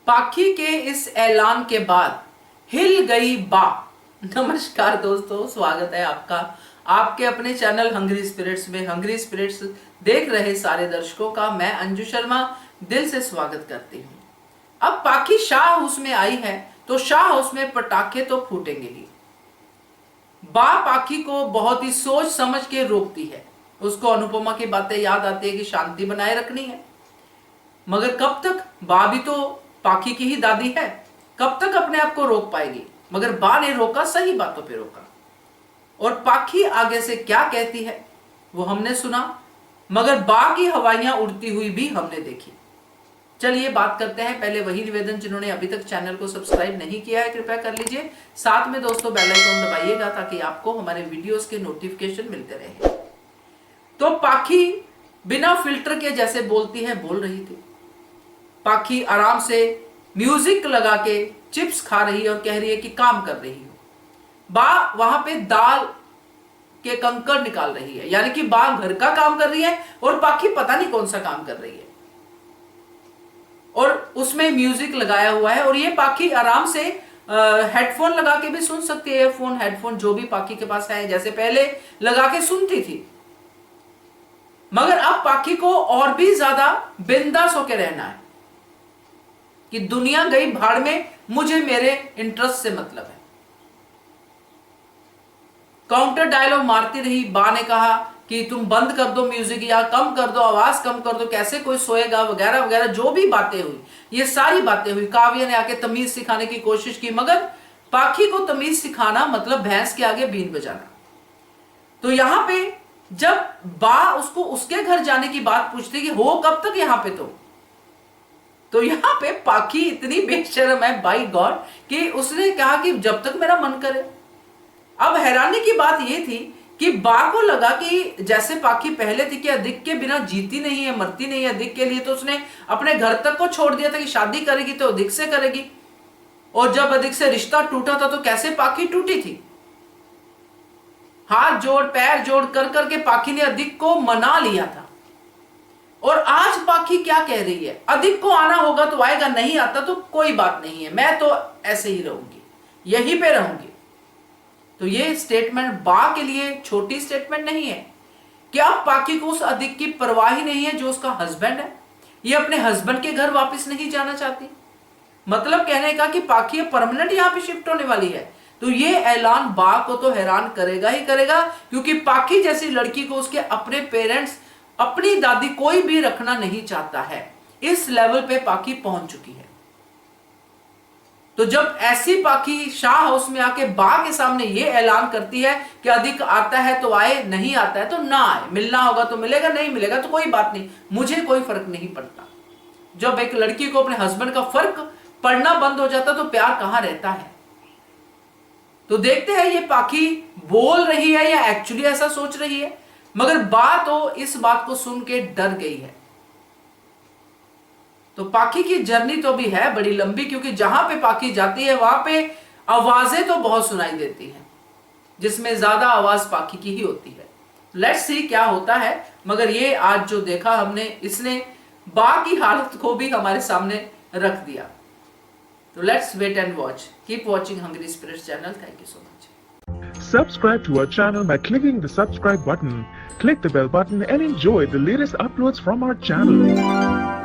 पाखी के इस ऐलान के बाद हिल गई बा। नमस्कार दोस्तों, स्वागत है आपका आपके अपने चैनल हंग्री स्पिरिट्स में। हंग्री स्पिरिट्स देख रहे सारे दर्शकों का मैं अंजू शर्मा दिल से स्वागत करती हूँ। अब पाखी शाह हाउस में आई है तो शाह हाउस में पटाखे तो फूटेंगे ही। बा पाखी को बहुत ही सोच समझ के रोकती है। उसको अनुपमा की बातें याद आती है कि शांति बनाए रखनी है, मगर कब तक? बा भी तो पाखी की ही दादी है, कब तक अपने आप को रोक पाएगी? मगर बा ने रोका, सही बातों पे रोका। और पाखी आगे से क्या कहती है वो हमने सुना, मगर बा की हवाइयां उड़ती हुई भी हमने देखी। चलिए बात करते हैं। पहले वही निवेदन, जिन्होंने अभी तक चैनल को सब्सक्राइब नहीं किया है कृपया कर लीजिए। साथ में दोस्तों बेल आइकन दबाइएगा ताकि आपको हमारे वीडियोस के नोटिफिकेशन मिलते रहे। तो पाखी बिना फिल्टर के जैसे बोलती है बोल रही थी। पाखी आराम से म्यूजिक लगा के चिप्स खा रही है और कह रही है कि काम कर रही हूं। बा वहां पे दाल के कंकड़ निकाल रही है, यानी कि बा घर का काम कर रही है और पाखी पता नहीं कौन सा काम कर रही है, और उसमें म्यूजिक लगाया हुआ है। और ये पाखी आराम से हेडफोन लगा के भी सुन सकती है। फोन हेडफोन जो भी पाखी के पास है, जैसे पहले लगा के सुनती थी। मगर अब पाखी को और भी ज्यादा बिंदास होकर रहना है कि दुनिया गई भाड़ में, मुझे मेरे इंटरेस्ट से मतलब है। काउंटर डायलॉग मारती रही। बा ने कहा कि तुम बंद कर दो म्यूजिक या कम कर दो, आवाज कम कर दो, कैसे कोई सोएगा, वगैरह वगैरह जो भी बातें हुई, ये सारी बातें हुई। काव्य ने आके तमीज सिखाने की कोशिश की, मगर पाखी को तमीज सिखाना मतलब भैंस के आगे बीन बजाना। तो यहां पे जब बा उसको उसके घर जाने की बात पूछती कि हो कब तक यहां पे, तो यहां पे पाखी इतनी बेशर्म है बाई गॉड कि उसने कहा कि जब तक मेरा मन करे। अब हैरानी की बात यह थी कि बा को लगा कि जैसे पाखी पहले थी कि अधिक के बिना जीती नहीं है, मरती नहीं है अधिक के लिए, तो उसने अपने घर तक को छोड़ दिया था कि शादी करेगी तो अधिक से करेगी। और जब अधिक से रिश्ता टूटा था तो कैसे पाखी टूटी थी, हाथ जोड़ पैर जोड़ कर करके पाखी ने अधिक को मना लिया था। और आज पाखी क्या कह रही है, अधिक को आना होगा तो आएगा, नहीं आता तो कोई बात नहीं है, मैं तो ऐसे ही रहूंगी, यहीं पे रहूंगी। तो ये स्टेटमेंट बा के लिए छोटी स्टेटमेंट नहीं है। क्या पाखी को उस अधिक की परवाह ही नहीं है जो उसका हस्बैंड है? ये अपने हस्बैंड के घर वापस नहीं जाना चाहती। मतलब कहने का कि पाखी परमानेंट यहां पे शिफ्ट होने वाली है। तो ये ऐलान बा को तो हैरान करेगा ही करेगा, क्योंकि पाखी जैसी लड़की को उसके अपने पेरेंट्स, अपनी दादी कोई भी रखना नहीं चाहता है। इस लेवल पे पाखी पहुंच चुकी है। तो जब ऐसी पाखी शाह हाउस में आके बा के सामने ये ऐलान करती है कि अधिक आता है तो आए, नहीं आता है तो ना आए, मिलना होगा तो मिलेगा, नहीं मिलेगा तो कोई बात नहीं, मुझे कोई फर्क नहीं पड़ता। जब एक लड़की को अपने हस्बैंड का फर्क पड़ना बंद हो जाता तो प्यार कहां रहता है। तो देखते हैं ये पाखी बोल रही है या एक्चुअली ऐसा सोच रही है। मगर बा तो इस बात को सुन के डर गई है। तो पाखी की जर्नी तो भी है बड़ी लंबी, क्योंकि जहां पे पाखी जाती है वहां पे आवाजें तो बहुत सुनाई देती हैं, जिसमें ज्यादा आवाज पाखी की ही होती है। लेट्स सी क्या होता है। मगर ये आज जो देखा हमने, इसने बा की हालत को भी हमारे सामने रख दिया। तो let's wait and watch. Keep watching hungry spirits channel. Thank you so much. Subscribe to our channel by clicking the subscribe button. Click the bell button and enjoy the latest uploads from our channel.